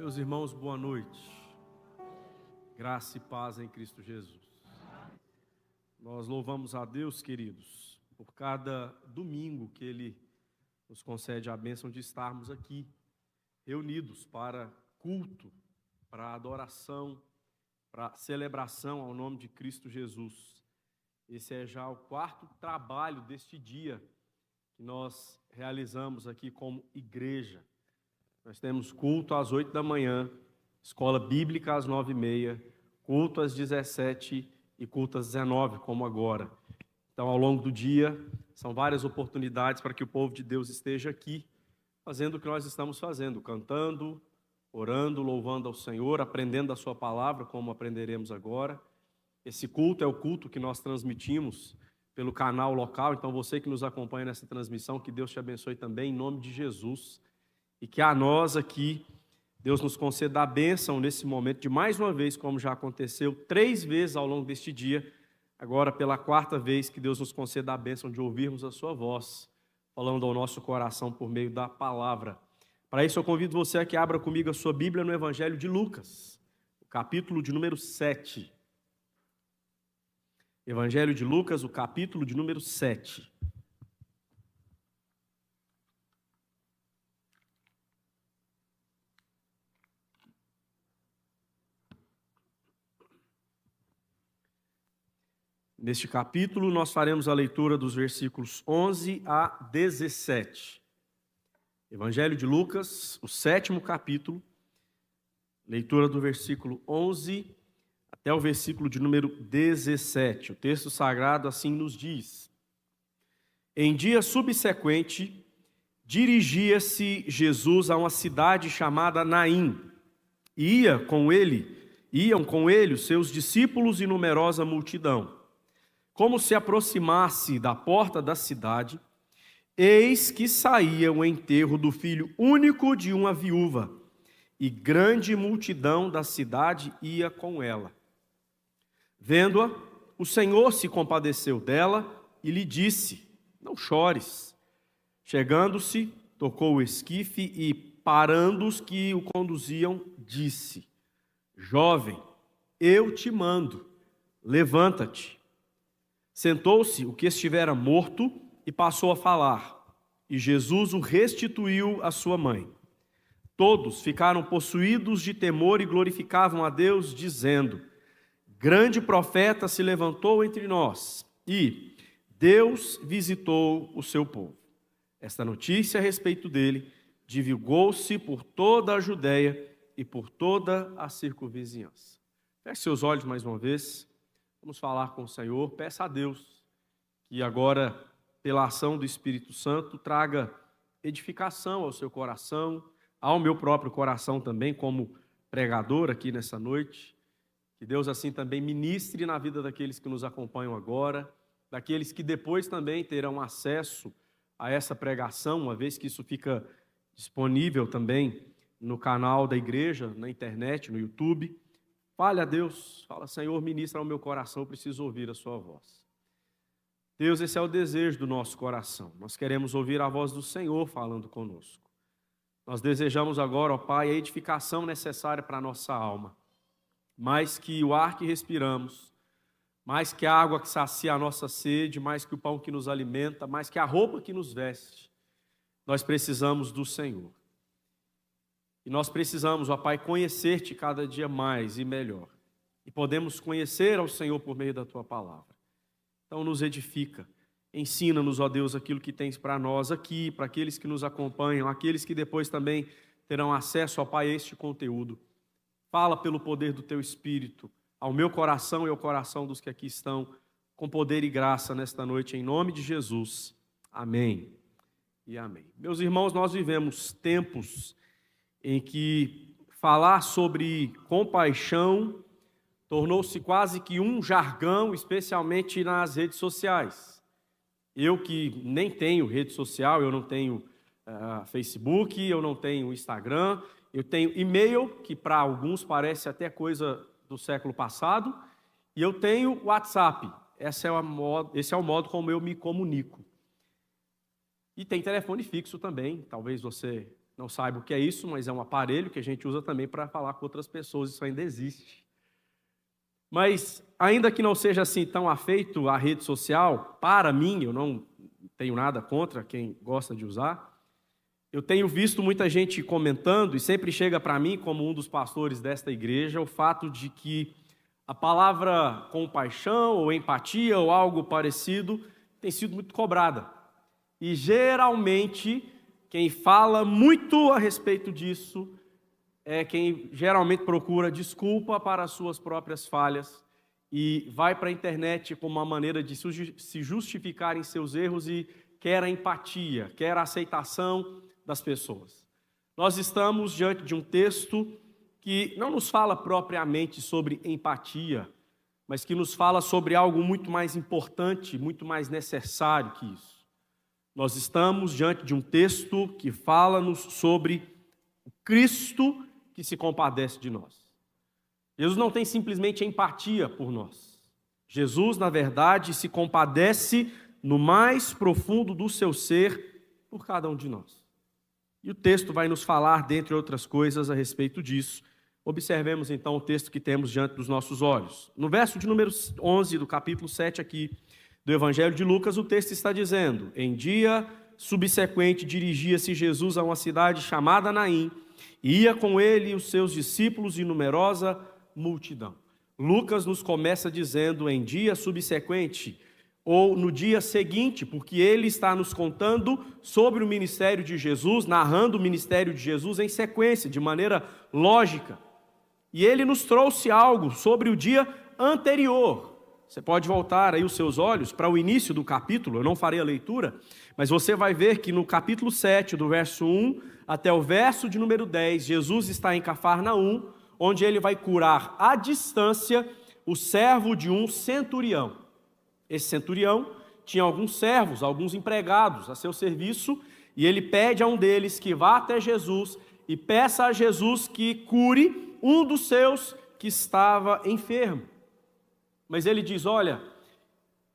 Meus irmãos, boa noite. Graça e paz em Cristo Jesus. Nós louvamos a Deus, queridos, por cada domingo que Ele nos concede a bênção de estarmos aqui, reunidos para culto, para adoração, para celebração ao nome de Cristo Jesus. Esse é já o quarto trabalho deste dia que nós realizamos aqui como igreja. Nós temos culto às 8 da manhã, escola bíblica às 9h30, culto às 17 e culto às 19, como agora. Então, ao longo do dia, são várias oportunidades para que o povo de Deus esteja aqui, fazendo o que nós estamos fazendo, cantando, orando, louvando ao Senhor, aprendendo a sua palavra, como aprenderemos agora. Esse culto é o culto que nós transmitimos pelo canal local, então você que nos acompanha nessa transmissão, que Deus te abençoe também, em nome de Jesus. E que a nós aqui, Deus nos conceda a bênção nesse momento, de mais uma vez, como já aconteceu 3 vezes ao longo deste dia, agora pela 4ª vez, que Deus nos conceda a bênção de ouvirmos a sua voz, falando ao nosso coração por meio da palavra. Para isso eu convido você a que abra comigo a sua Bíblia no Evangelho de Lucas, o capítulo de número 7. Evangelho de Lucas, o capítulo de número 7. Neste capítulo, nós faremos a leitura dos versículos 11 a 17. Evangelho de Lucas, o 7º capítulo, leitura do versículo 11 até o versículo de número 17. O texto sagrado assim nos diz: Em dia subsequente, dirigia-se Jesus a uma cidade chamada Naim, e iam com ele os seus discípulos e numerosa multidão. Como se aproximasse da porta da cidade, eis que saía o enterro do filho único de uma viúva, e grande multidão da cidade ia com ela. Vendo-a, o Senhor se compadeceu dela e lhe disse: Não chores. Chegando-se, tocou o esquife e, parando os que o conduziam, disse: Jovem, eu te mando, levanta-te. Sentou-se o que estivera morto e passou a falar, e Jesus o restituiu à sua mãe. Todos ficaram possuídos de temor e glorificavam a Deus, dizendo: Grande profeta se levantou entre nós, e Deus visitou o seu povo. Esta notícia a respeito dele divulgou-se por toda a Judéia e por toda a circunvizinhança. Feche seus olhos mais uma vez. Vamos falar com o Senhor. Peça a Deus que agora, pela ação do Espírito Santo, traga edificação ao seu coração, ao meu próprio coração também, como pregador aqui nessa noite. Que Deus assim também ministre na vida daqueles que nos acompanham agora, daqueles que depois também terão acesso a essa pregação, uma vez que isso fica disponível também no canal da igreja, na internet, no YouTube. Fale a Deus, fala: Senhor, ministra ao meu coração, eu preciso ouvir a sua voz. Deus, esse é o desejo do nosso coração. Nós queremos ouvir a voz do Senhor falando conosco. Nós desejamos agora, ó Pai, a edificação necessária para a nossa alma. Mais que o ar que respiramos, mais que a água que sacia a nossa sede, mais que o pão que nos alimenta, mais que a roupa que nos veste, nós precisamos do Senhor. E nós precisamos, ó Pai, conhecer-te cada dia mais e melhor. E podemos conhecer ao Senhor por meio da Tua palavra. Então nos edifica, ensina-nos, ó Deus, aquilo que tens para nós aqui, para aqueles que nos acompanham, aqueles que depois também terão acesso, ó Pai, a este conteúdo. Fala pelo poder do Teu Espírito ao meu coração e ao coração dos que aqui estão, com poder e graça nesta noite, em nome de Jesus. Amém e amém. Meus irmãos, nós vivemos tempos em que falar sobre compaixão tornou-se quase que um jargão, especialmente nas redes sociais. Eu que nem tenho rede social, eu não tenho Facebook, eu não tenho Instagram, eu tenho e-mail, que para alguns parece até coisa do século passado, e eu tenho WhatsApp. Esse é o modo como eu me comunico. E tem telefone fixo também, talvez você não saiba o que é isso, mas é um aparelho que a gente usa também para falar com outras pessoas, isso ainda existe. Mas, ainda que não seja assim tão afeito à rede social, para mim, eu não tenho nada contra quem gosta de usar, eu tenho visto muita gente comentando, e sempre chega para mim, como um dos pastores desta igreja, o fato de que a palavra compaixão, ou empatia, ou algo parecido, tem sido muito cobrada. E, geralmente, quem fala muito a respeito disso é quem geralmente procura desculpa para as suas próprias falhas e vai para a internet como uma maneira de se justificar em seus erros e quer a empatia, quer a aceitação das pessoas. Nós estamos diante de um texto que não nos fala propriamente sobre empatia, mas que nos fala sobre algo muito mais importante, muito mais necessário que isso. Nós estamos diante de um texto que fala-nos sobre o Cristo que se compadece de nós. Jesus não tem simplesmente empatia por nós. Jesus, na verdade, se compadece no mais profundo do seu ser por cada um de nós. E o texto vai nos falar, dentre outras coisas, a respeito disso. Observemos então o texto que temos diante dos nossos olhos. No verso de número 11 do capítulo 7 aqui do Evangelho de Lucas, o texto está dizendo: em dia subsequente dirigia-se Jesus a uma cidade chamada Naim, e ia com ele os seus discípulos e numerosa multidão. Lucas nos começa dizendo em dia subsequente, ou no dia seguinte, porque ele está nos contando sobre o ministério de Jesus, narrando o ministério de Jesus em sequência, de maneira lógica. E ele nos trouxe algo sobre o dia anterior. Você pode voltar aí os seus olhos para o início do capítulo, eu não farei a leitura, mas você vai ver que no capítulo 7, do verso 1 até o verso de número 10, Jesus está em Cafarnaum, onde ele vai curar à distância o servo de um centurião. Esse centurião tinha alguns servos, alguns empregados a seu serviço, e ele pede a um deles que vá até Jesus e peça a Jesus que cure um dos seus que estava enfermo. Mas ele diz: olha,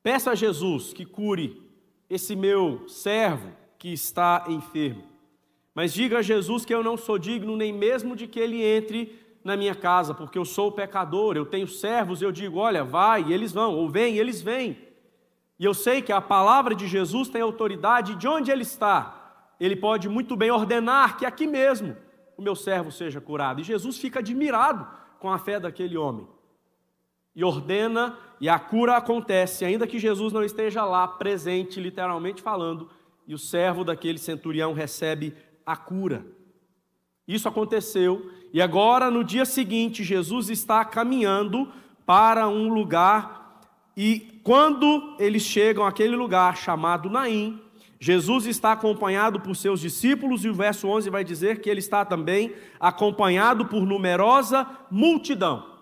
peça a Jesus que cure esse meu servo que está enfermo. Mas diga a Jesus que eu não sou digno nem mesmo de que ele entre na minha casa, porque eu sou pecador, eu tenho servos, eu digo, olha, vai, e eles vão, ou vem, e eles vêm. E eu sei que a palavra de Jesus tem autoridade, de onde ele está, ele pode muito bem ordenar que aqui mesmo o meu servo seja curado. E Jesus fica admirado com a fé daquele homem. E ordena, e a cura acontece, ainda que Jesus não esteja lá, presente, literalmente falando, e o servo daquele centurião recebe a cura. Isso aconteceu, e agora no dia seguinte, Jesus está caminhando para um lugar, e quando eles chegam àquele lugar chamado Naim, Jesus está acompanhado por seus discípulos, e o verso 11 vai dizer que ele está também acompanhado por numerosa multidão.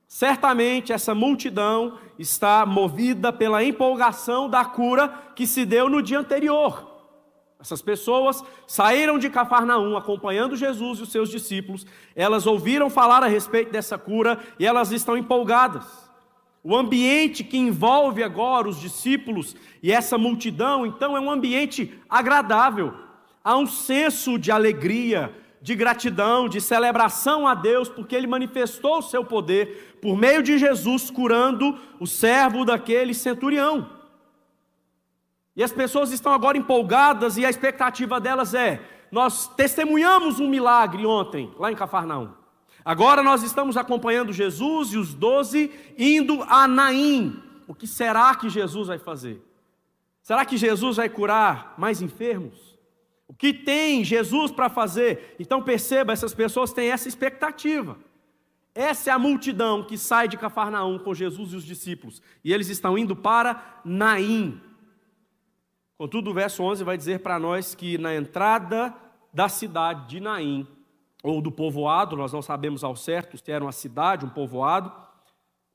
Certamente essa multidão está movida pela empolgação da cura que se deu no dia anterior. Essas pessoas saíram de Cafarnaum acompanhando Jesus e os seus discípulos, elas ouviram falar a respeito dessa cura e elas estão empolgadas. O ambiente que envolve agora os discípulos e essa multidão, então, é um ambiente agradável. Há um senso de alegria, de gratidão, de celebração a Deus, porque Ele manifestou o seu poder por meio de Jesus, curando o servo daquele centurião. E as pessoas estão agora empolgadas e a expectativa delas é: nós testemunhamos um milagre ontem, lá em Cafarnaum. Agora nós estamos acompanhando Jesus e os 12 indo a Naim. O que será que Jesus vai fazer? Será que Jesus vai curar mais enfermos? O que tem Jesus para fazer? Então perceba, essas pessoas têm essa expectativa. Essa é a multidão que sai de Cafarnaum com Jesus e os discípulos. E eles estão indo para Naim. Contudo, o verso 11 vai dizer para nós que na entrada da cidade de Naim, ou do povoado, nós não sabemos ao certo se era uma cidade, um povoado,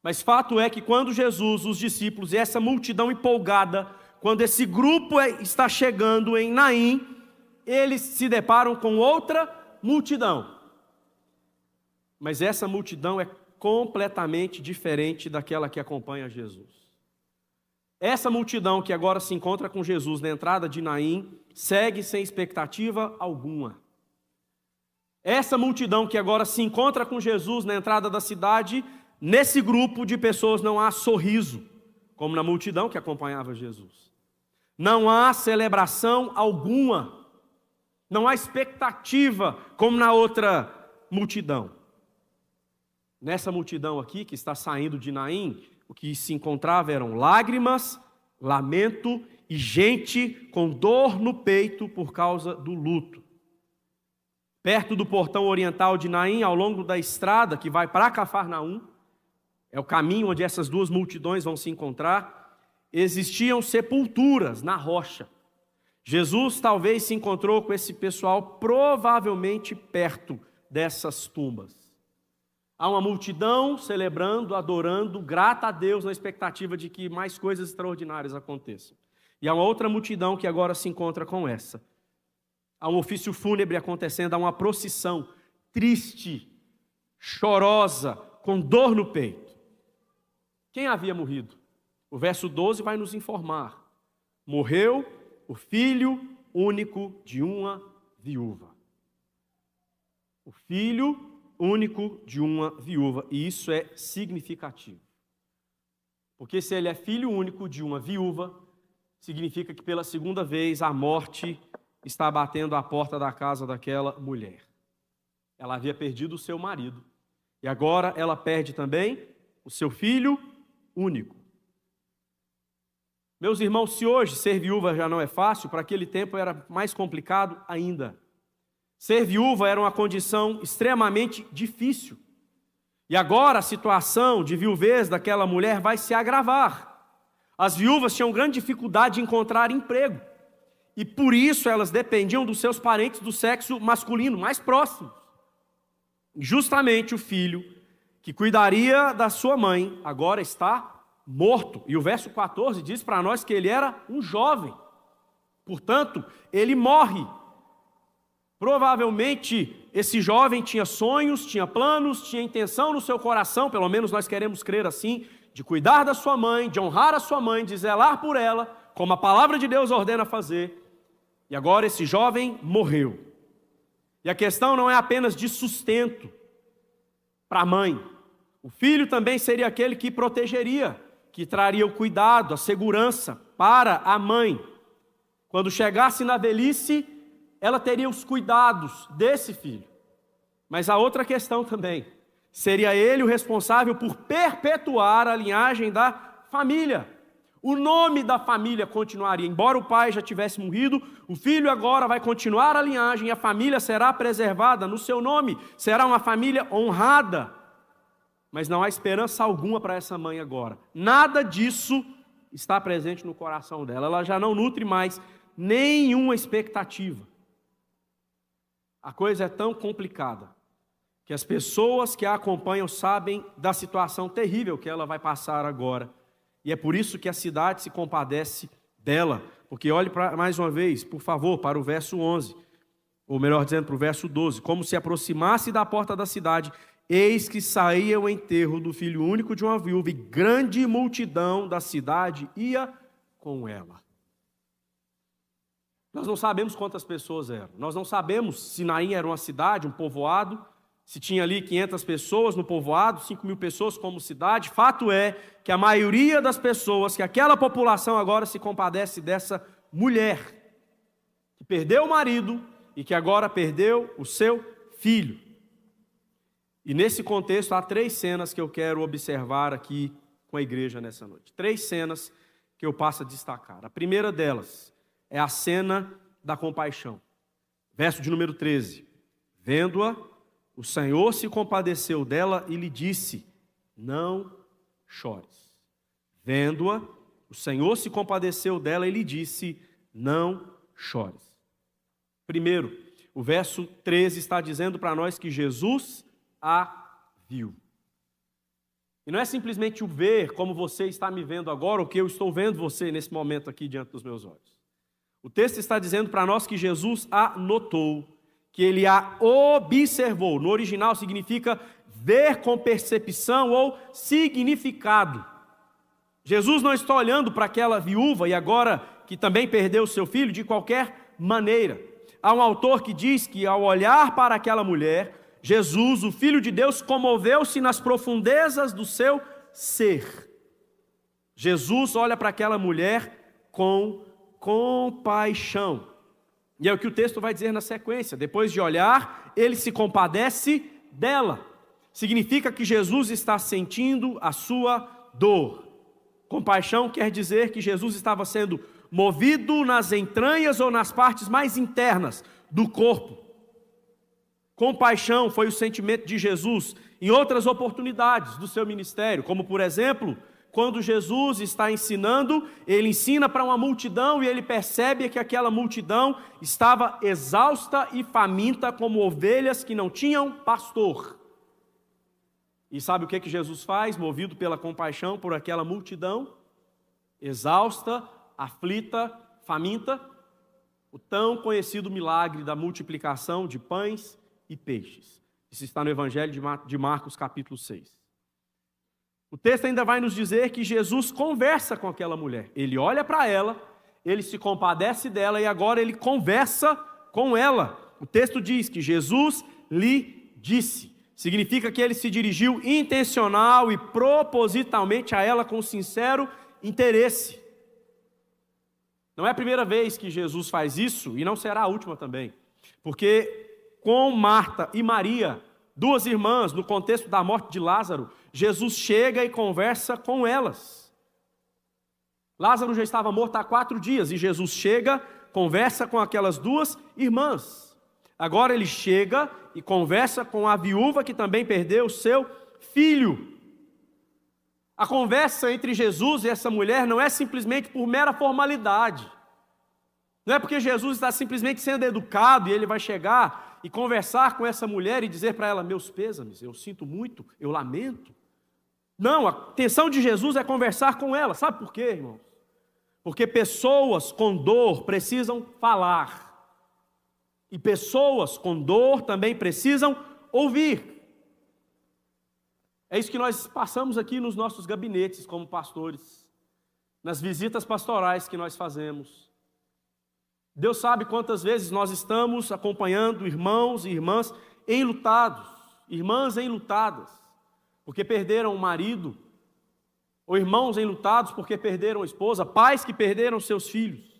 mas fato é que quando Jesus, os discípulos e essa multidão empolgada, quando esse grupo está chegando em Naim, eles se deparam com outra multidão. Mas essa multidão é completamente diferente daquela que acompanha Jesus. Essa multidão que agora se encontra com Jesus na entrada de Naim, segue sem expectativa alguma. Essa multidão que agora se encontra com Jesus na entrada da cidade, nesse grupo de pessoas não há sorriso, como na multidão que acompanhava Jesus. Não há celebração alguma. Não há expectativa, como na outra multidão. Nessa multidão aqui, que está saindo de Naim, o que se encontrava eram lágrimas, lamento e gente com dor no peito por causa do luto. Perto do portão oriental de Naim, ao longo da estrada que vai para Cafarnaum, é o caminho onde essas duas multidões vão se encontrar, existiam sepulturas na rocha. Jesus talvez se encontrou com esse pessoal provavelmente perto dessas tumbas. Há uma multidão celebrando, adorando, grata a Deus na expectativa de que mais coisas extraordinárias aconteçam. E há uma outra multidão que agora se encontra com essa. Há um ofício fúnebre acontecendo, há uma procissão triste, chorosa, com dor no peito. Quem havia morrido? O verso 12 vai nos informar. Morreu o filho único de uma viúva. O filho único de uma viúva. E isso é significativo. Porque se ele é filho único de uma viúva, significa que pela segunda vez a morte está batendo à porta da casa daquela mulher. Ela havia perdido o seu marido. E agora ela perde também o seu filho único. Meus irmãos, se hoje ser viúva já não é fácil, para aquele tempo era mais complicado ainda. Ser viúva era uma condição extremamente difícil. E agora a situação de viuvez daquela mulher vai se agravar. As viúvas tinham grande dificuldade de encontrar emprego. E por isso elas dependiam dos seus parentes do sexo masculino mais próximos. Justamente o filho que cuidaria da sua mãe agora está morto. E o verso 14 diz para nós que ele era um jovem. Portanto, ele morre. Provavelmente esse jovem tinha sonhos, tinha planos, tinha intenção no seu coração, pelo menos nós queremos crer assim, de cuidar da sua mãe, de honrar a sua mãe, de zelar por ela, como a palavra de Deus ordena fazer. E agora esse jovem morreu. E a questão não é apenas de sustento para a mãe. O filho também seria aquele que protegeria, que traria o cuidado, a segurança para a mãe. Quando chegasse na velhice, ela teria os cuidados desse filho. Mas há outra questão também. Seria ele o responsável por perpetuar a linhagem da família. O nome da família continuaria. Embora o pai já tivesse morrido, o filho agora vai continuar a linhagem e a família será preservada no seu nome. Será uma família honrada. Mas não há esperança alguma para essa mãe agora. Nada disso está presente no coração dela. Ela já não nutre mais nenhuma expectativa. A coisa é tão complicada que as pessoas que a acompanham sabem da situação terrível que ela vai passar agora. E é por isso que a cidade se compadece dela. Porque olhe mais uma vez, por favor, para o verso 11. Ou melhor dizendo, para o verso 12. Como se aproximasse da porta da cidade, eis que saía o enterro do filho único de uma viúva, e grande multidão da cidade ia com ela. Nós não sabemos quantas pessoas eram. Nós não sabemos se Naim era uma cidade, um povoado, se tinha ali 500 pessoas no povoado, 5.000 pessoas como cidade. Fato é que a maioria das pessoas, que aquela população agora se compadece dessa mulher, que perdeu o marido e que agora perdeu o seu filho. E nesse contexto há 3 cenas que eu quero observar aqui com a igreja nessa noite. 3 cenas que eu passo a destacar. A primeira delas é a cena da compaixão. Verso de número 13. Vendo-a, o Senhor se compadeceu dela e lhe disse: não chores. Vendo-a, o Senhor se compadeceu dela e lhe disse: não chores. Primeiro, o verso 13 está dizendo para nós que Jesus a viu. E não é simplesmente o ver como você está me vendo agora, ou que eu estou vendo você nesse momento aqui diante dos meus olhos. O texto está dizendo para nós que Jesus a notou, que ele a observou. No original significa ver com percepção ou significado. Jesus não está olhando para aquela viúva e agora que também perdeu o seu filho de qualquer maneira. Há um autor que diz que ao olhar para aquela mulher, Jesus, o Filho de Deus, comoveu-se nas profundezas do seu ser. Jesus olha para aquela mulher com compaixão. E é o que o texto vai dizer na sequência. Depois de olhar, ele se compadece dela. Significa que Jesus está sentindo a sua dor. Compaixão quer dizer que Jesus estava sendo movido nas entranhas ou nas partes mais internas do corpo. Compaixão foi o sentimento de Jesus em outras oportunidades do seu ministério, como por exemplo, quando Jesus está ensinando, ele ensina para uma multidão e ele percebe que aquela multidão estava exausta e faminta como ovelhas que não tinham pastor. E sabe o que Jesus faz, movido pela compaixão por aquela multidão, exausta, aflita, faminta? O tão conhecido milagre da multiplicação de pães e peixes. Isso está no Evangelho de Marcos, capítulo 6. O texto ainda vai nos dizer que Jesus conversa com aquela mulher. Ele olha para ela, ele se compadece dela e agora ele conversa com ela. O texto diz que Jesus lhe disse. Significa que ele se dirigiu intencional e propositalmente a ela com sincero interesse. Não é a primeira vez que Jesus faz isso e não será a última também. Porque com Marta e Maria, duas irmãs, no contexto da morte de Lázaro, Jesus chega e conversa com elas. Lázaro já estava morto há 4 dias e Jesus chega, conversa com aquelas duas irmãs. Agora ele chega e conversa com a viúva que também perdeu seu filho. A conversa entre Jesus e essa mulher não é simplesmente por mera formalidade. Não é porque Jesus está simplesmente sendo educado e ele vai chegar e conversar com essa mulher e dizer para ela, meus pêsames, eu sinto muito, eu lamento. Não, a intenção de Jesus é conversar com ela. Sabe por quê, irmãos? Porque pessoas com dor precisam falar. E pessoas com dor também precisam ouvir. É isso que nós passamos aqui nos nossos gabinetes como pastores, nas visitas pastorais que nós fazemos. Deus sabe quantas vezes nós estamos acompanhando irmãos e irmãs enlutados, irmãs enlutadas, porque perderam o marido, ou irmãos enlutados porque perderam a esposa, pais que perderam seus filhos.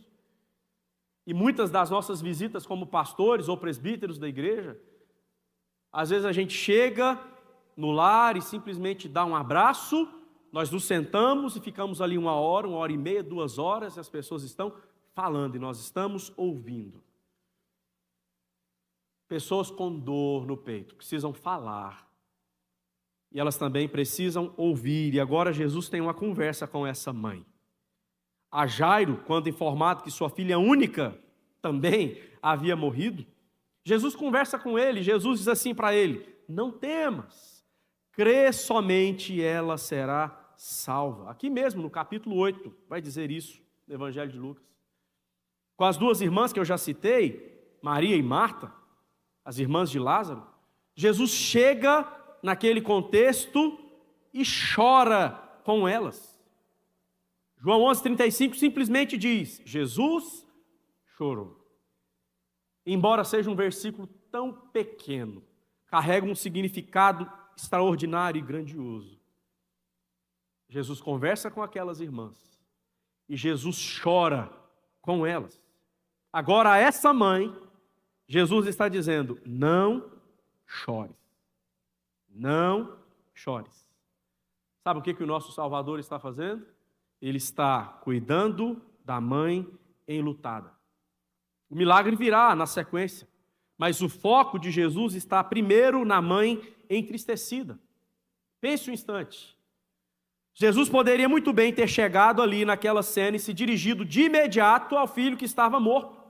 E muitas das nossas visitas como pastores ou presbíteros da igreja, às vezes a gente chega no lar e simplesmente dá um abraço, nós nos sentamos e ficamos ali 1 hora, 1h30, 2 horas, e as pessoas estão falando e nós estamos ouvindo. Pessoas com dor no peito precisam falar. E elas também precisam ouvir. E agora Jesus tem uma conversa com essa mãe. A Jairo, quando informado que sua filha única também havia morrido, Jesus conversa com ele. Jesus diz assim para ele, não temas, crê somente, ela será salva. Aqui mesmo no capítulo 8 vai dizer isso, no Evangelho de Lucas. Com as duas irmãs que eu já citei, Maria e Marta, as irmãs de Lázaro, Jesus chega naquele contexto e chora com elas. João 11:35 simplesmente diz, Jesus chorou. Embora seja um versículo tão pequeno, carrega um significado extraordinário e grandioso. Jesus conversa com aquelas irmãs e Jesus chora com elas. Agora a essa mãe, Jesus está dizendo, não chores. Não chores. Sabe o que o nosso Salvador está fazendo? Ele está cuidando da mãe enlutada. O milagre virá na sequência, mas o foco de Jesus está primeiro na mãe entristecida. Pense um instante. Jesus poderia muito bem ter chegado ali naquela cena e se dirigido de imediato ao filho que estava morto.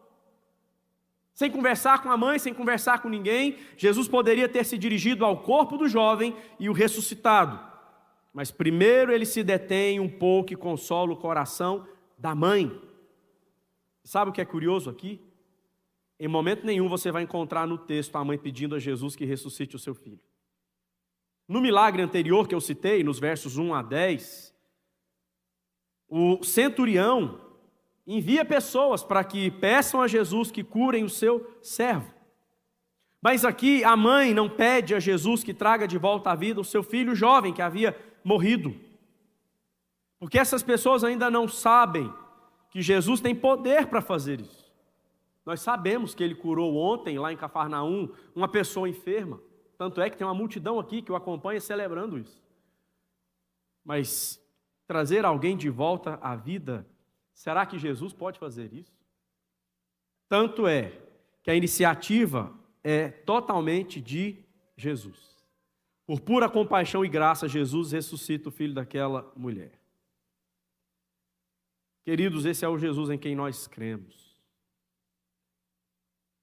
Sem conversar com a mãe, sem conversar com ninguém, Jesus poderia ter se dirigido ao corpo do jovem e o ressuscitado. Mas primeiro ele se detém um pouco e consola o coração da mãe. Sabe o que é curioso aqui? Em momento nenhum você vai encontrar no texto a mãe pedindo a Jesus que ressuscite o seu filho. No milagre anterior que eu citei, nos versos 1 a 10, o centurião envia pessoas para que peçam a Jesus que curem o seu servo. Mas aqui a mãe não pede a Jesus que traga de volta à vida o seu filho jovem que havia morrido. Porque essas pessoas ainda não sabem que Jesus tem poder para fazer isso. Nós sabemos que ele curou ontem, lá em Cafarnaum, uma pessoa enferma. Tanto é que tem uma multidão aqui que o acompanha celebrando isso. Mas trazer alguém de volta à vida, será que Jesus pode fazer isso? Tanto é que a iniciativa é totalmente de Jesus. Por pura compaixão e graça, Jesus ressuscita o filho daquela mulher. Queridos, esse é o Jesus em quem nós cremos.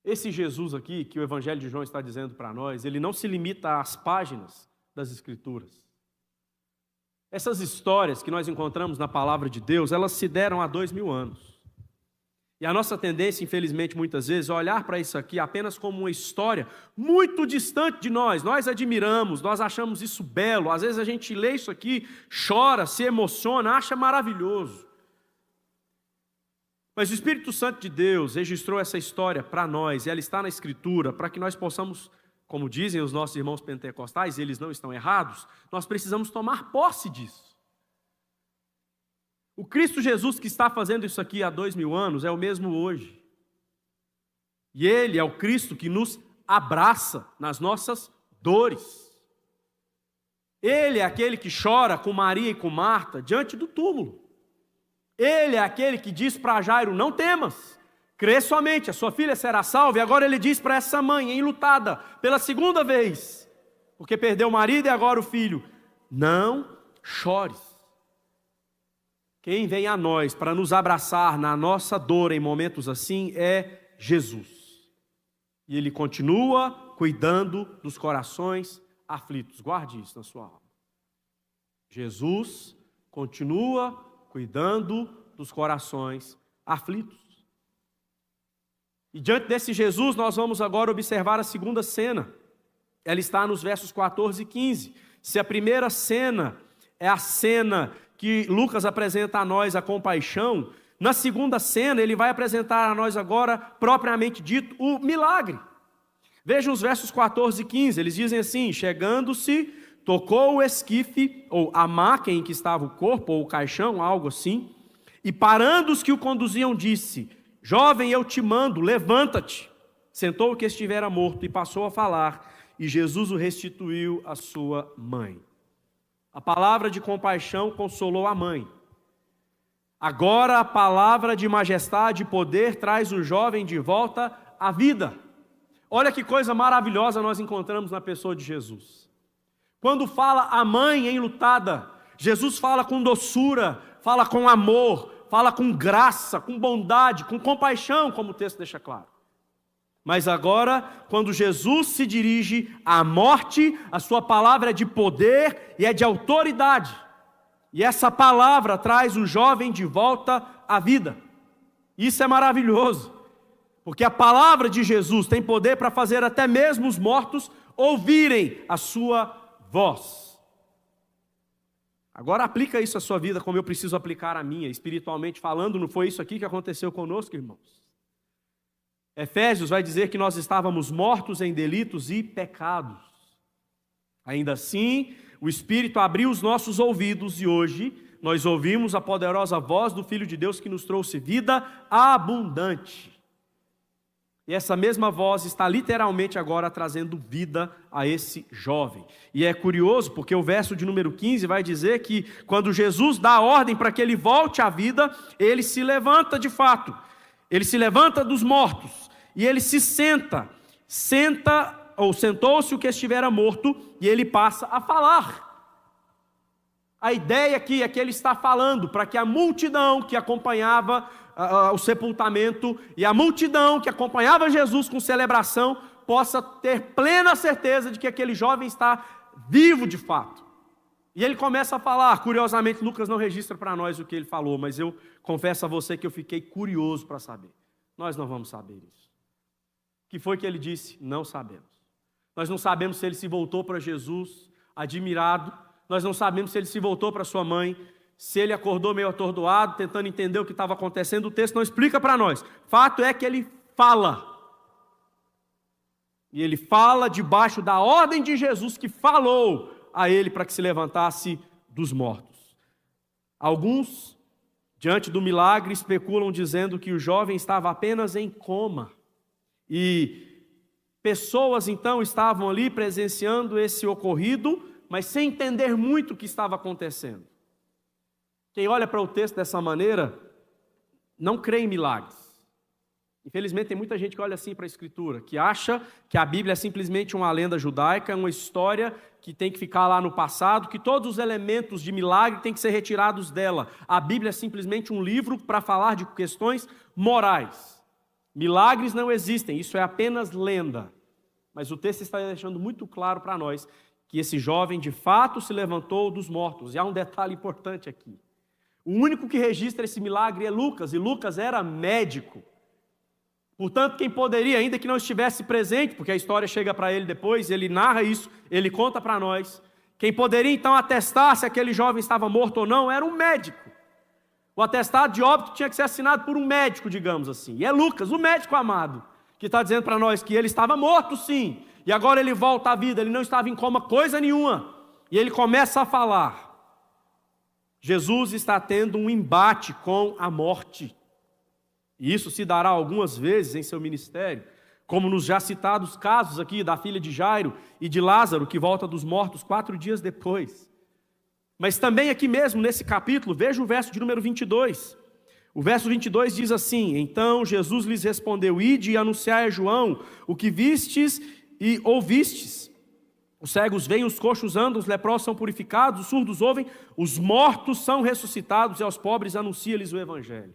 Esse Jesus aqui, que o Evangelho de João está dizendo para nós, ele não se limita às páginas das Escrituras. Essas histórias que nós encontramos na palavra de Deus, elas se deram há 2000 anos. E a nossa tendência, infelizmente, muitas vezes, é olhar para isso aqui apenas como uma história muito distante de nós. Nós admiramos, nós achamos isso belo. Às vezes a gente lê isso aqui, chora, se emociona, acha maravilhoso. Mas o Espírito Santo de Deus registrou essa história para nós, e ela está na Escritura, para que nós possamos, como dizem os nossos irmãos pentecostais, e eles não estão errados, nós precisamos tomar posse disso. O Cristo Jesus que está fazendo isso aqui há 2000 anos é o mesmo hoje. E Ele é o Cristo que nos abraça nas nossas dores. Ele é aquele que chora com Maria e com Marta diante do túmulo. Ele é aquele que diz para Jairo, não temas, crê somente, a sua filha será salva. E agora ele diz para essa mãe, enlutada, pela segunda vez, porque perdeu o marido e agora o filho, não chores. Quem vem a nós para nos abraçar na nossa dor em momentos assim é Jesus. E Ele continua cuidando dos corações aflitos. Guarde isso na sua alma. Jesus continua cuidando dos corações aflitos. E diante desse Jesus, nós vamos agora observar a segunda cena. Ela está nos versos 14 e 15. Se a primeira cena é a cena que Lucas apresenta a nós a compaixão, na segunda cena ele vai apresentar a nós agora, propriamente dito, o milagre. Vejam os versos 14 e 15, eles dizem assim, chegando-se, tocou o esquife, ou a maca em que estava o corpo, ou o caixão, algo assim, e parando os que o conduziam, disse, jovem, eu te mando, levanta-te. Sentou o que estivera morto e passou a falar, e Jesus o restituiu à sua mãe. A palavra de compaixão consolou a mãe. Agora a palavra de majestade e poder traz o jovem de volta à vida. Olha que coisa maravilhosa nós encontramos na pessoa de Jesus. Quando fala a mãe enlutada, Jesus fala com doçura, fala com amor, fala com graça, com bondade, com compaixão, como o texto deixa claro. Mas agora, quando Jesus se dirige à morte, a sua palavra é de poder e é de autoridade. E essa palavra traz o jovem de volta à vida. Isso é maravilhoso, porque a palavra de Jesus tem poder para fazer até mesmo os mortos ouvirem a sua voz. Agora aplica isso à sua vida como eu preciso aplicar a minha, espiritualmente falando, não foi isso aqui que aconteceu conosco, irmãos? Efésios vai dizer que nós estávamos mortos em delitos e pecados. Ainda assim, o Espírito abriu os nossos ouvidos e hoje nós ouvimos a poderosa voz do Filho de Deus que nos trouxe vida abundante. E essa mesma voz está literalmente agora trazendo vida a esse jovem. E é curioso porque o verso de número 15 vai dizer que quando Jesus dá a ordem para que ele volte à vida, ele se levanta de fato. Ele se levanta dos mortos e ele se sentou-se o que estivera morto e ele passa a falar. A ideia aqui é que ele está falando para que a multidão que acompanhava o sepultamento e a multidão que acompanhava Jesus com celebração possa ter plena certeza de que aquele jovem está vivo de fato. E ele começa a falar, curiosamente Lucas não registra para nós o que ele falou, mas eu confesso a você que eu fiquei curioso para saber. Nós não vamos saber isso. O que foi que ele disse? Não sabemos. Nós não sabemos se ele se voltou para Jesus, admirado. Nós não sabemos se ele se voltou para sua mãe, se ele acordou meio atordoado, tentando entender o que estava acontecendo, o texto não explica para nós. Fato é que ele fala. E ele fala debaixo da ordem de Jesus, que falou a ele para que se levantasse dos mortos. Alguns, diante do milagre, especulam dizendo que o jovem estava apenas em coma. E pessoas então estavam ali presenciando esse ocorrido, mas sem entender muito o que estava acontecendo. Quem olha para o texto dessa maneira, não crê em milagres. Infelizmente tem muita gente que olha assim para a Escritura, que acha que a Bíblia é simplesmente uma lenda judaica, uma história que tem que ficar lá no passado, que todos os elementos de milagre têm que ser retirados dela. A Bíblia é simplesmente um livro para falar de questões morais. Milagres não existem, isso é apenas lenda. Mas o texto está deixando muito claro para nós que esse jovem de fato se levantou dos mortos. E há um detalhe importante aqui. O único que registra esse milagre é Lucas, e Lucas era médico. Portanto, quem poderia, ainda que não estivesse presente, porque a história chega para ele depois, ele narra isso, ele conta para nós, quem poderia então atestar se aquele jovem estava morto ou não, era um médico. O atestado de óbito tinha que ser assinado por um médico, digamos assim. E é Lucas, o médico amado, que está dizendo para nós que ele estava morto sim, e agora ele volta à vida, ele não estava em coma coisa nenhuma. E ele começa a falar. Jesus está tendo um embate com a morte. E isso se dará algumas vezes em seu ministério, como nos já citados casos aqui da filha de Jairo e de Lázaro, que volta dos mortos 4 dias depois. Mas também aqui mesmo, nesse capítulo, veja o verso de número 22. O verso 22 diz assim: Então Jesus lhes respondeu: Ide e anunciai a João o que vistes e ouvistes. Os cegos veem, os coxos andam, os leprosos são purificados, os surdos ouvem, os mortos são ressuscitados e aos pobres anuncia-lhes o evangelho.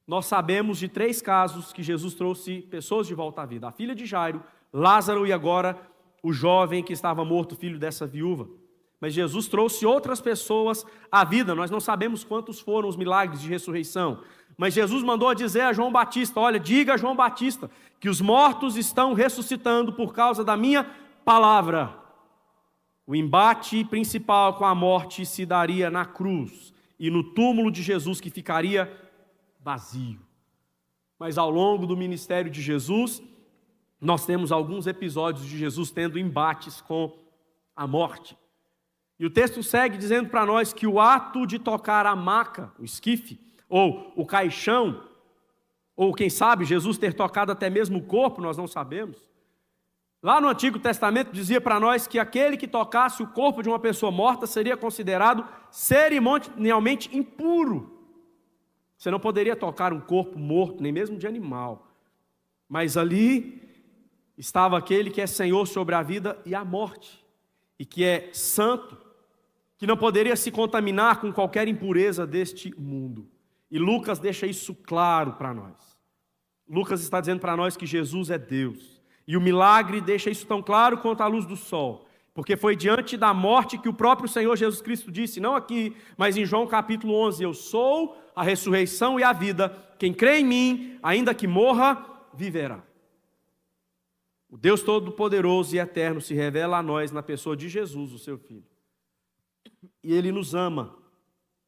Nós sabemos de 3 casos que Jesus trouxe pessoas de volta à vida. A filha de Jairo, Lázaro e agora o jovem que estava morto, filho dessa viúva. Mas Jesus trouxe outras pessoas à vida. Nós não sabemos quantos foram os milagres de ressurreição. Mas Jesus mandou dizer a João Batista: olha, diga a João Batista que os mortos estão ressuscitando por causa da minha palavra. O embate principal com a morte se daria na cruz e no túmulo de Jesus, que ficaria vazio. Mas ao longo do ministério de Jesus, nós temos alguns episódios de Jesus tendo embates com a morte. E o texto segue dizendo para nós que o ato de tocar a maca, o esquife, ou o caixão, ou quem sabe Jesus ter tocado até mesmo o corpo, nós não sabemos. Lá no Antigo Testamento dizia para nós que aquele que tocasse o corpo de uma pessoa morta seria considerado cerimonialmente impuro. Você não poderia tocar um corpo morto, nem mesmo de animal. Mas ali estava aquele que é Senhor sobre a vida e a morte, e que é santo, que não poderia se contaminar com qualquer impureza deste mundo. E Lucas deixa isso claro para nós. Lucas está dizendo para nós que Jesus é Deus. E o milagre deixa isso tão claro quanto a luz do sol. Porque foi diante da morte que o próprio Senhor Jesus Cristo disse, não aqui, mas em João capítulo 11, eu sou a ressurreição e a vida, quem crê em mim, ainda que morra, viverá. O Deus Todo-Poderoso e Eterno se revela a nós na pessoa de Jesus, o seu Filho. E Ele nos ama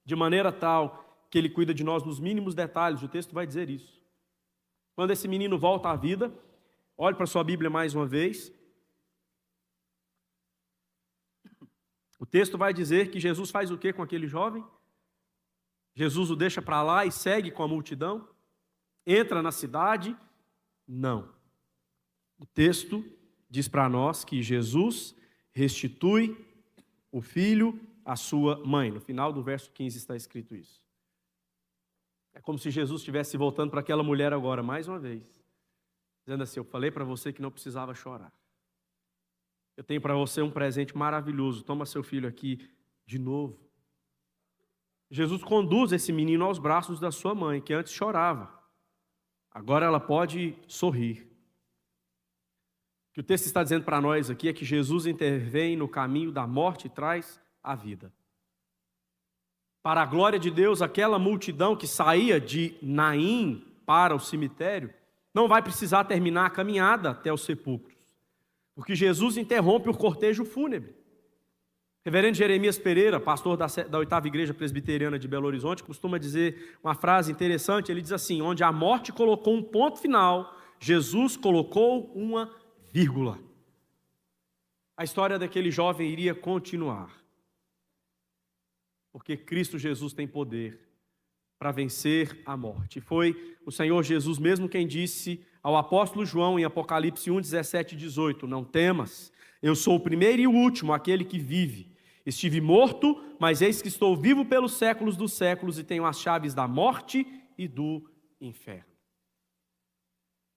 de maneira tal que Ele cuida de nós nos mínimos detalhes, o texto vai dizer isso. Quando esse menino volta à vida, olhe para a sua Bíblia mais uma vez. O texto vai dizer que Jesus faz o que com aquele jovem? Jesus o deixa para lá e segue com a multidão? Entra na cidade? Não. O texto diz para nós que Jesus restitui o filho à sua mãe. No final do verso 15 está escrito isso. É como se Jesus estivesse voltando para aquela mulher agora, mais uma vez, dizendo assim: eu falei para você que não precisava chorar. Eu tenho para você um presente maravilhoso. Toma seu filho aqui de novo. Jesus conduz esse menino aos braços da sua mãe, que antes chorava. Agora ela pode sorrir. O que o texto está dizendo para nós aqui é que Jesus intervém no caminho da morte e traz a vida. Para a glória de Deus, aquela multidão que saía de Naim para o cemitério não vai precisar terminar a caminhada até os sepulcros, porque Jesus interrompe o cortejo fúnebre. Reverendo Jeremias Pereira, pastor da 8ª Igreja Presbiteriana de Belo Horizonte, costuma dizer uma frase interessante. Ele diz assim: onde a morte colocou um ponto final, Jesus colocou uma vírgula. A história daquele jovem iria continuar, porque Cristo Jesus tem poder para vencer a morte. Foi o Senhor Jesus mesmo quem disse ao apóstolo João em Apocalipse 1, 17 e 18: não temas, eu sou o primeiro e o último, aquele que vive. Estive morto, mas eis que estou vivo pelos séculos dos séculos e tenho as chaves da morte e do inferno.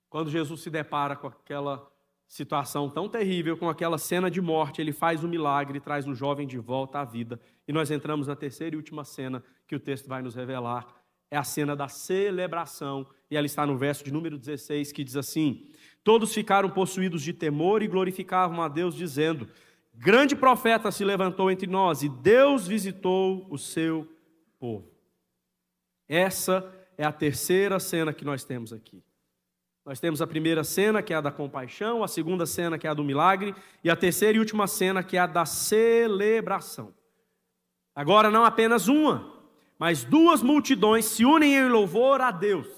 Quando Jesus se depara com aquela situação tão terrível, com aquela cena de morte, ele faz um milagre e traz o jovem de volta à vida. E nós entramos na terceira e última cena que o texto vai nos revelar. É a cena da celebração, e ela está no verso de número 16, que diz assim: todos ficaram possuídos de temor e glorificavam a Deus, dizendo: grande profeta se levantou entre nós, e Deus visitou o seu povo. Essa é a terceira cena que nós temos aqui. Nós temos a primeira cena, que é a da compaixão, a segunda cena, que é a do milagre, e a terceira e última cena, que é a da celebração. Agora não apenas uma, mas duas multidões se unem em louvor a Deus.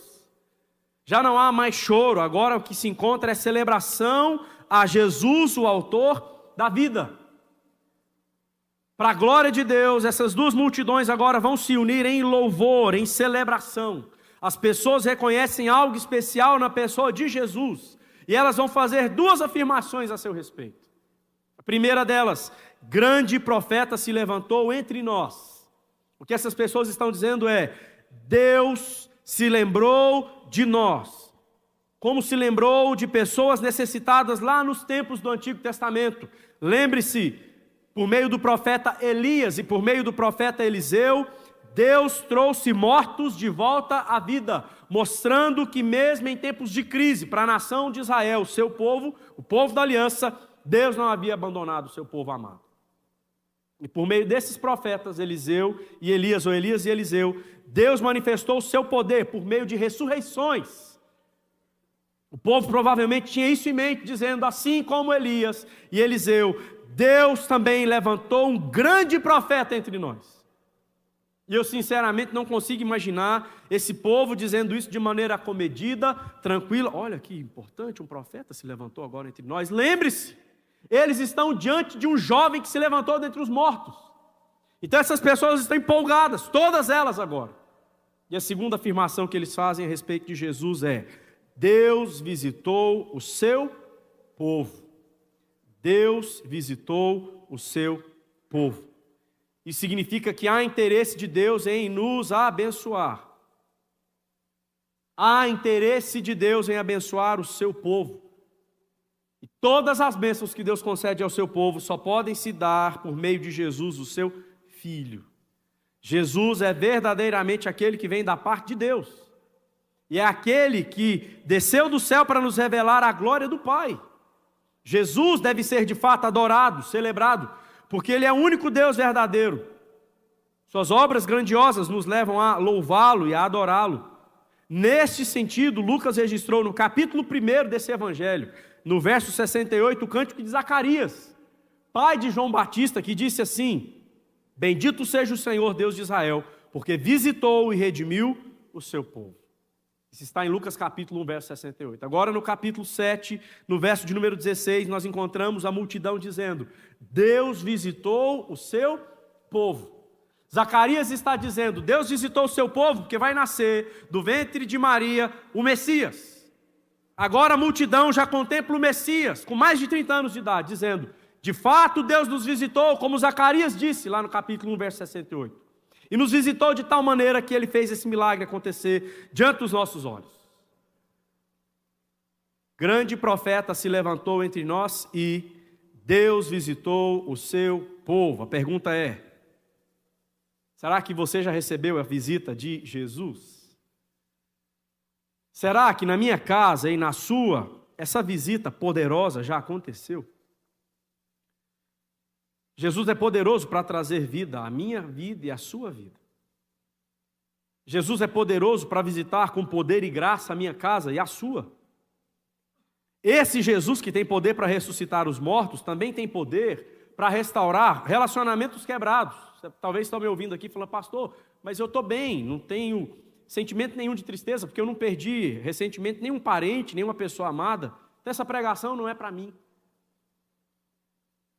Já não há mais choro, agora o que se encontra é celebração a Jesus, o autor da vida. Para a glória de Deus, essas duas multidões agora vão se unir em louvor, em celebração. As pessoas reconhecem algo especial na pessoa de Jesus, e elas vão fazer duas afirmações a seu respeito. A primeira delas: grande profeta se levantou entre nós. O que essas pessoas estão dizendo é: Deus se lembrou de nós, como se lembrou de pessoas necessitadas lá nos tempos do Antigo Testamento. Lembre-se, por meio do profeta Elias e por meio do profeta Eliseu, Deus trouxe mortos de volta à vida, mostrando que mesmo em tempos de crise para a nação de Israel, o seu povo, o povo da aliança, Deus não havia abandonado o seu povo amado. E por meio desses profetas, Eliseu e Elias, ou Elias e Eliseu, Deus manifestou o seu poder por meio de ressurreições. O povo provavelmente tinha isso em mente, dizendo: assim como Elias e Eliseu, Deus também levantou um grande profeta entre nós. E eu sinceramente não consigo imaginar esse povo dizendo isso de maneira comedida, tranquila. Olha que importante, um profeta se levantou agora entre nós. Lembre-se, eles estão diante de um jovem que se levantou dentre os mortos. Então essas pessoas estão empolgadas, todas elas agora. E a segunda afirmação que eles fazem a respeito de Jesus é: Deus visitou o seu povo. Deus visitou o seu povo. Isso significa que há interesse de Deus em nos abençoar. Há interesse de Deus em abençoar o seu povo. E todas as bênçãos que Deus concede ao seu povo só podem se dar por meio de Jesus, o seu Filho. Jesus é verdadeiramente aquele que vem da parte de Deus. E é aquele que desceu do céu para nos revelar a glória do Pai. Jesus deve ser de fato adorado, celebrado, porque Ele é o único Deus verdadeiro. Suas obras grandiosas nos levam a louvá-lo e a adorá-lo. Neste sentido, Lucas registrou no capítulo 1 desse evangelho, no verso 68, o cântico de Zacarias, pai de João Batista, que disse assim: bendito seja o Senhor Deus de Israel, porque visitou e redimiu o seu povo. Isso está em Lucas capítulo 1, verso 68. Agora no capítulo 7, no verso de número 16, nós encontramos a multidão dizendo: Deus visitou o seu povo. Zacarias está dizendo: Deus visitou o seu povo porque vai nascer do ventre de Maria o Messias. Agora a multidão já contempla o Messias, com mais de 30 anos de idade, dizendo: de fato Deus nos visitou, como Zacarias disse lá no capítulo 1, verso 68. E nos visitou de tal maneira que Ele fez esse milagre acontecer diante dos nossos olhos. Grande profeta se levantou entre nós e Deus visitou o seu povo. A pergunta é: será que você já recebeu a visita de Jesus? Será que na minha casa e na sua, essa visita poderosa já aconteceu? Jesus é poderoso para trazer vida à minha vida e à sua vida. Jesus é poderoso para visitar com poder e graça a minha casa e a sua. Esse Jesus que tem poder para ressuscitar os mortos, também tem poder para restaurar relacionamentos quebrados. Você talvez estão me ouvindo aqui falando, pastor, mas eu estou bem, não tenho sentimento nenhum de tristeza, porque eu não perdi recentemente nenhum parente, nenhuma pessoa amada. Então essa pregação não é para mim.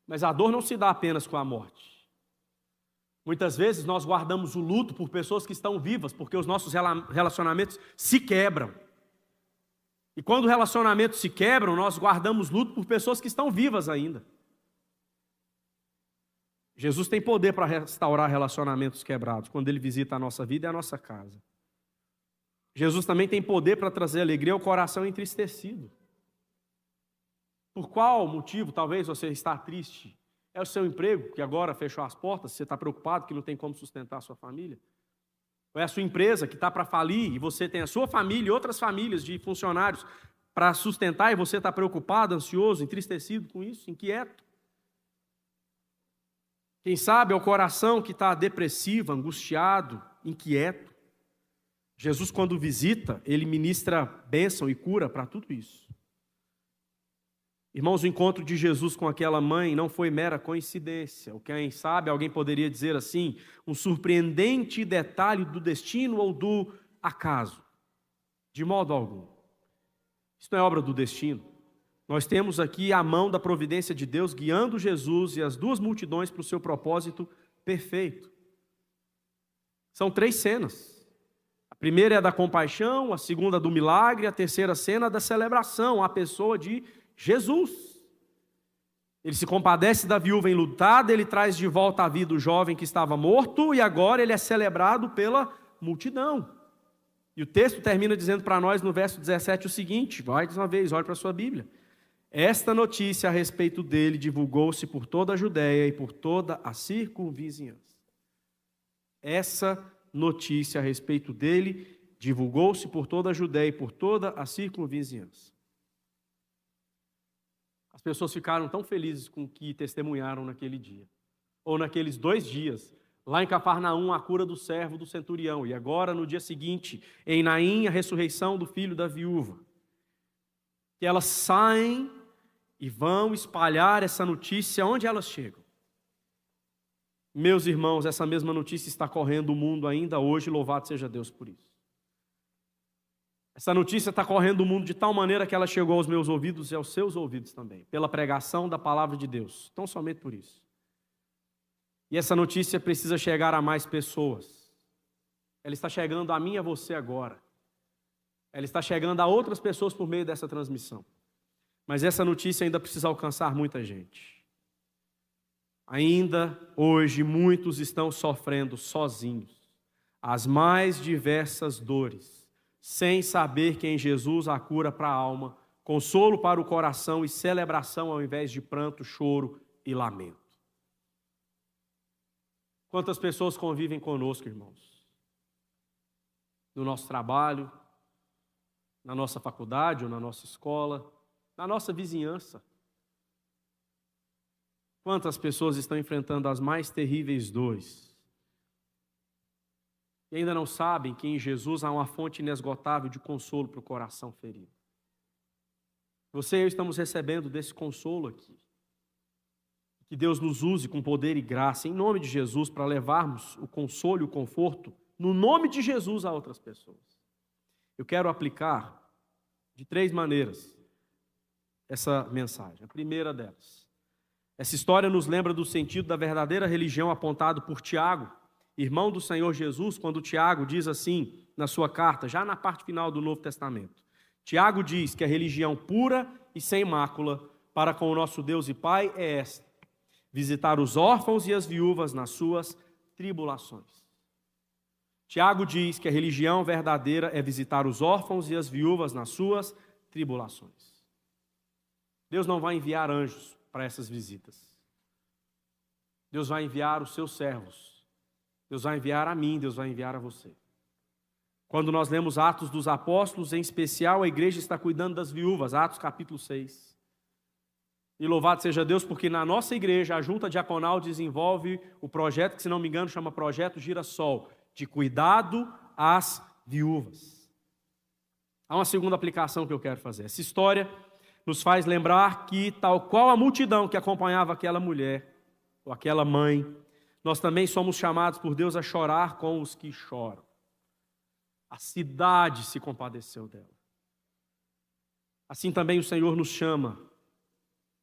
Mas a dor não se dá apenas com a morte. Muitas vezes nós guardamos o luto por pessoas que estão vivas, porque os nossos relacionamentos se quebram. E quando relacionamentos se quebram, nós guardamos luto por pessoas que estão vivas ainda. Jesus tem poder para restaurar relacionamentos quebrados, quando Ele visita a nossa vida e a nossa casa. Jesus também tem poder para trazer alegria ao coração entristecido. Por qual motivo talvez você está triste? É o seu emprego, que agora fechou as portas, você está preocupado que não tem como sustentar a sua família? Ou é a sua empresa que está para falir e você tem a sua família e outras famílias de funcionários para sustentar e você está preocupado, ansioso, entristecido com isso, inquieto? Quem sabe é o coração que está depressivo, angustiado, inquieto. Jesus, quando visita, Ele ministra bênção e cura para tudo isso. Irmãos, o encontro de Jesus com aquela mãe não foi mera coincidência. Ou quem sabe, alguém poderia dizer assim, um surpreendente detalhe do destino ou do acaso. De modo algum. Isso não é obra do destino. Nós temos aqui a mão da providência de Deus guiando Jesus e as duas multidões para o seu propósito perfeito. São 3 cenas. A primeira é a da compaixão, a segunda do milagre, a terceira cena da celebração, a pessoa de Jesus. Ele se compadece da viúva enlutada, ele traz de volta à vida o jovem que estava morto e agora ele é celebrado pela multidão. E o texto termina dizendo para nós no verso 17 o seguinte, vai mais uma vez, olhe para a sua Bíblia. Esta notícia a respeito dele divulgou-se por toda a Judéia e por toda a circunvizinhança. Essa notícia a respeito dele divulgou-se por toda a Judéia e por toda a circunvizinhança. As pessoas ficaram tão felizes com o que testemunharam naquele dia, ou naqueles 2 dias, lá em Cafarnaum, a cura do servo do centurião, e agora no dia seguinte, em Naim, a ressurreição do filho da viúva. Que elas saem e vão espalhar essa notícia onde elas chegam. Meus irmãos, essa mesma notícia está correndo o mundo ainda hoje, louvado seja Deus por isso. Essa notícia está correndo o mundo de tal maneira que ela chegou aos meus ouvidos e aos seus ouvidos também, pela pregação da palavra de Deus, tão somente por isso. E essa notícia precisa chegar a mais pessoas. Ela está chegando a mim e a você agora. Ela está chegando a outras pessoas por meio dessa transmissão. Mas essa notícia ainda precisa alcançar muita gente. Ainda hoje muitos estão sofrendo sozinhos as mais diversas dores, sem saber que em Jesus há cura para a alma, consolo para o coração e celebração ao invés de pranto, choro e lamento. Quantas pessoas convivem conosco, irmãos? No nosso trabalho, na nossa faculdade ou na nossa escola, na nossa vizinhança. Quantas pessoas estão enfrentando as mais terríveis dores e ainda não sabem que em Jesus há uma fonte inesgotável de consolo para o coração ferido. Você e eu estamos recebendo desse consolo aqui. Que Deus nos use com poder e graça, em nome de Jesus, para levarmos o consolo e o conforto, no nome de Jesus, a outras pessoas. Eu quero aplicar de 3 maneiras essa mensagem. A primeira delas, essa história nos lembra do sentido da verdadeira religião apontado por Tiago, irmão do Senhor Jesus, quando Tiago diz assim na sua carta, já na parte final do Novo Testamento. Tiago diz que a religião pura e sem mácula para com o nosso Deus e Pai é esta: visitar os órfãos e as viúvas nas suas tribulações. Tiago diz que a religião verdadeira é visitar os órfãos e as viúvas nas suas tribulações. Deus não vai enviar anjos para essas visitas. Deus vai enviar os seus servos. Deus vai enviar a mim, Deus vai enviar a você. Quando nós lemos Atos dos Apóstolos, em especial, a igreja está cuidando das viúvas, Atos capítulo 6. E louvado seja Deus, porque na nossa igreja, a junta diaconal desenvolve o projeto, que se não me engano chama Projeto Girassol, de cuidado às viúvas. Há uma segunda aplicação que eu quero fazer. Essa história nos faz lembrar que, tal qual a multidão que acompanhava aquela mulher, ou aquela mãe, nós também somos chamados por Deus a chorar com os que choram. A cidade se compadeceu dela. Assim também o Senhor nos chama,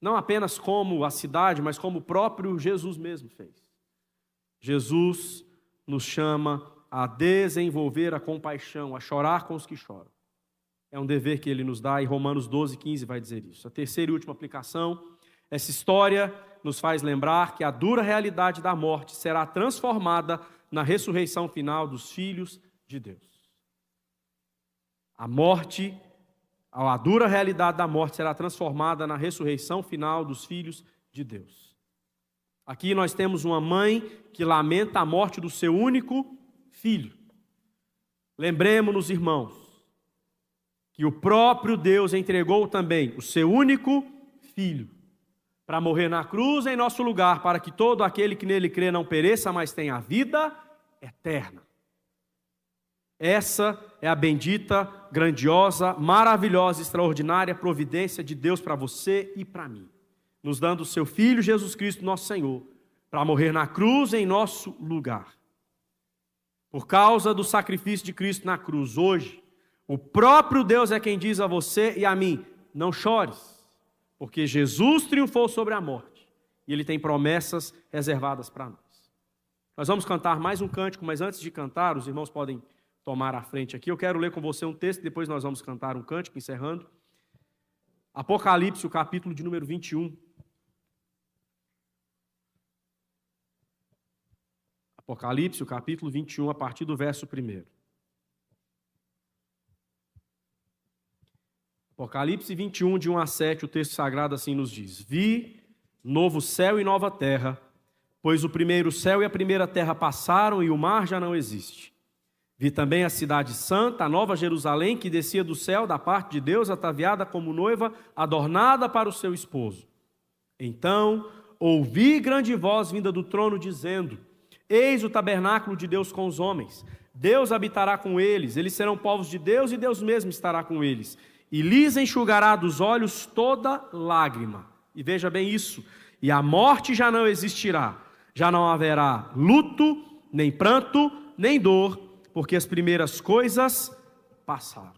não apenas como a cidade, mas como o próprio Jesus mesmo fez. Jesus nos chama a desenvolver a compaixão, a chorar com os que choram. É um dever que Ele nos dá, e Romanos 12:15 vai dizer isso. A terceira e última aplicação, essa história nos faz lembrar que a dura realidade da morte será transformada na ressurreição final dos filhos de Deus. A dura realidade da morte será transformada na ressurreição final dos filhos de Deus. Aqui nós temos uma mãe que lamenta a morte do seu único filho. Lembremos-nos, irmãos, que o próprio Deus entregou também o seu único filho para morrer na cruz em nosso lugar, para que todo aquele que nele crê não pereça, mas tenha a vida eterna. Essa é a bendita, grandiosa, maravilhosa, extraordinária providência de Deus para você e para mim, nos dando o seu Filho Jesus Cristo, nosso Senhor, para morrer na cruz em nosso lugar. Por causa do sacrifício de Cristo na cruz, hoje, o próprio Deus é quem diz a você e a mim: não chores, porque Jesus triunfou sobre a morte e Ele tem promessas reservadas para nós. Nós vamos cantar mais um cântico, mas antes de cantar, os irmãos podem tomar a frente aqui. Eu quero ler com você um texto, depois nós vamos cantar um cântico, encerrando. Apocalipse, o capítulo de número 21. Apocalipse, o capítulo 21, a partir do verso 1. Apocalipse 21, de 1 a 7, o texto sagrado assim nos diz: Vi novo céu e nova terra, pois o primeiro céu e a primeira terra passaram e o mar já não existe. Vi também a cidade santa, a nova Jerusalém, que descia do céu da parte de Deus, ataviada como noiva, adornada para o seu esposo. Então ouvi grande voz vinda do trono, dizendo: Eis o tabernáculo de Deus com os homens. Deus habitará com eles, eles serão povos de Deus, e Deus mesmo estará com eles. E lhes enxugará dos olhos toda lágrima. E veja bem isso: e a morte já não existirá, já não haverá luto, nem pranto, nem dor, porque as primeiras coisas passaram.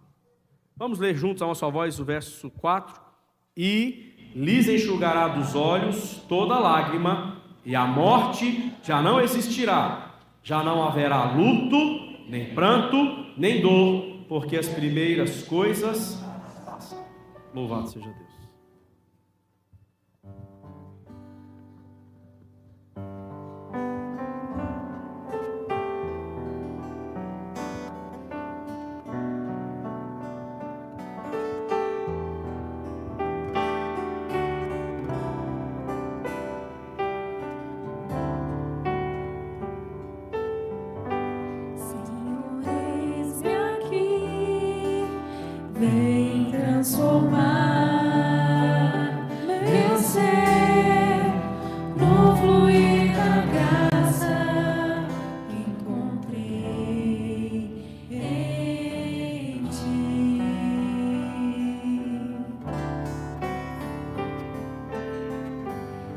Vamos ler juntos a uma só voz o verso 4. E lhes enxugará dos olhos toda lágrima, e a morte já não existirá, já não haverá luto, nem pranto, nem dor, porque as primeiras coisas passaram. Louvado seja Deus. Vem transformar meu ser no fluir da graça que encontrei em ti.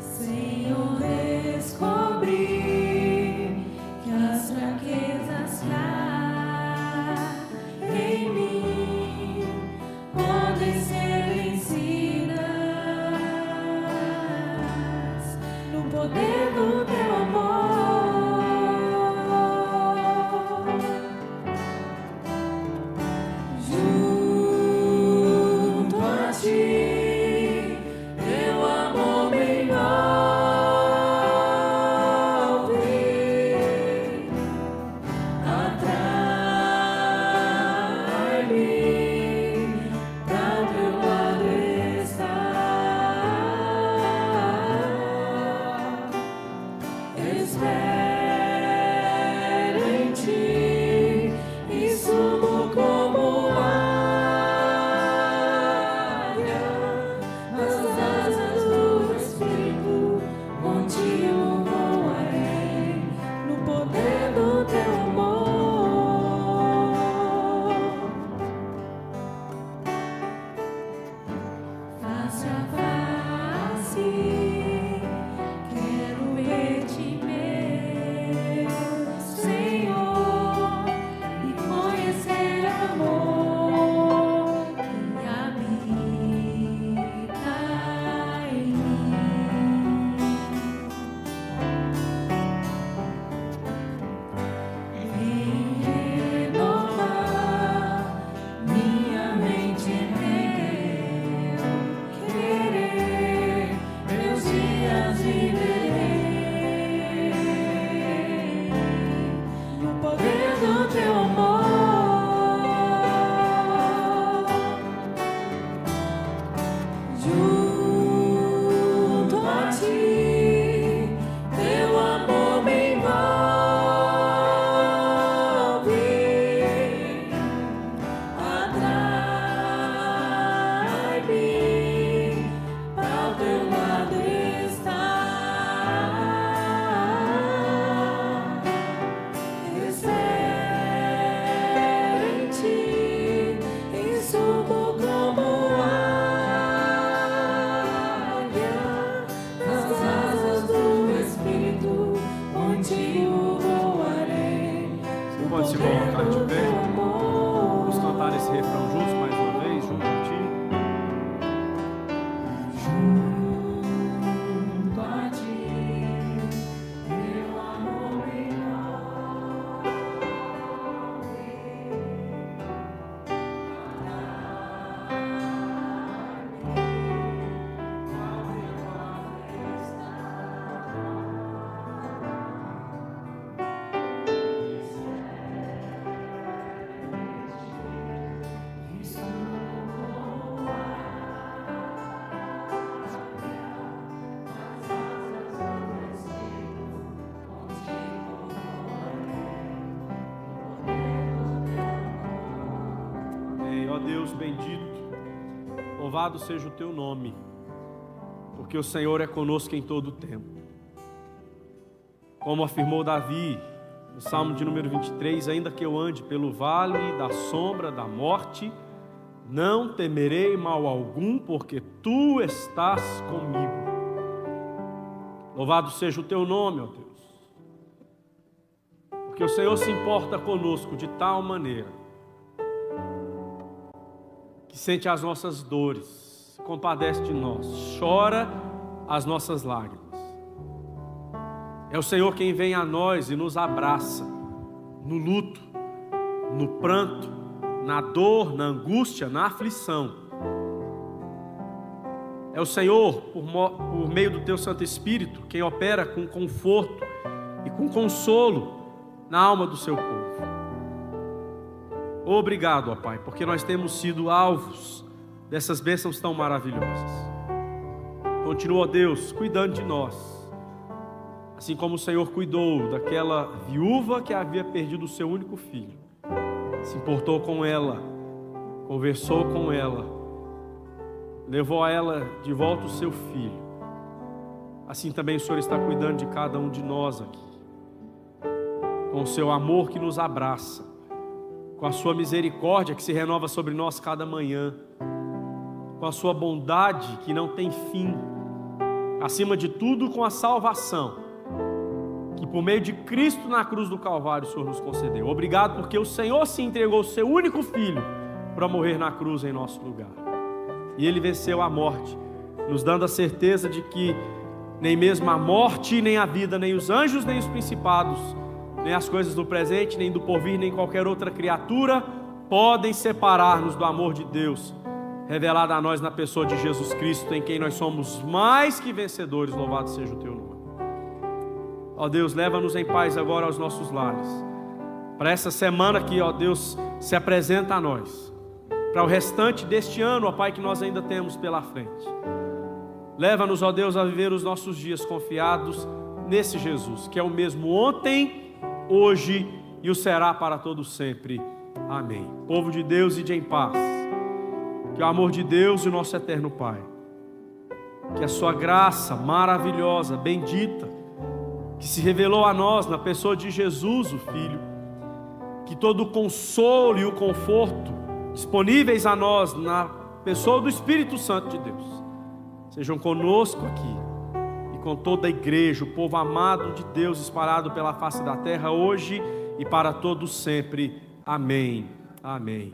Senhor, descobri que as fraquezas cá em mim podem ser vencidas no poder do teu amor. Junto a ti, teu amor me envolve, atrai-me. Pra teu lado estar, espero em ti e subo como águia nas asas do Espírito, contigo voarei no poder do teu amor. Face a face, quero Deus bendito, louvado seja o teu nome, porque o Senhor é conosco em todo o tempo. Como afirmou Davi, no Salmo de número 23, ainda que eu ande pelo vale da sombra da morte, não temerei mal algum, porque tu estás comigo. Louvado seja o teu nome, ó Deus, porque o Senhor se importa conosco de tal maneira que sente as nossas dores, se compadece de nós, chora as nossas lágrimas. É o Senhor quem vem a nós e nos abraça no luto, no pranto, na dor, na angústia, na aflição. É o Senhor, por meio do teu Santo Espírito, quem opera com conforto e com consolo na alma do seu povo. Obrigado, ó Pai, porque nós temos sido alvos dessas bênçãos tão maravilhosas. Continua, ó Deus, cuidando de nós, assim como o Senhor cuidou daquela viúva que havia perdido o seu único filho. Se importou com ela, conversou com ela, levou a ela de volta o seu filho. Assim também o Senhor está cuidando de cada um de nós aqui, com o seu amor que nos abraça, com a sua misericórdia que se renova sobre nós cada manhã, com a sua bondade que não tem fim, acima de tudo com a salvação que por meio de Cristo na cruz do Calvário o Senhor nos concedeu. Obrigado porque o Senhor se entregou o seu único filho para morrer na cruz em nosso lugar, e Ele venceu a morte, nos dando a certeza de que nem mesmo a morte, nem a vida, nem os anjos, nem os principados, nem as coisas do presente, nem do porvir, nem qualquer outra criatura podem separar-nos do amor de Deus, revelado a nós na pessoa de Jesus Cristo, em quem nós somos mais que vencedores. Louvado seja o teu nome. Ó Deus, leva-nos em paz agora aos nossos lares, para essa semana que, ó Deus, se apresenta a nós, para o restante deste ano, ó Pai, que nós ainda temos pela frente. Leva-nos, ó Deus, a viver os nossos dias confiados nesse Jesus, que é o mesmo ontem, hoje e o será para todo sempre. Amém. Povo de Deus, ide em paz. Que o amor de Deus e o nosso eterno Pai, que a sua graça maravilhosa, bendita, que se revelou a nós na pessoa de Jesus, o Filho, que todo o consolo e o conforto disponíveis a nós na pessoa do Espírito Santo de Deus, sejam conosco aqui e com toda a igreja, o povo amado de Deus espalhado pela face da terra, hoje e para todos sempre. Amém. Amém.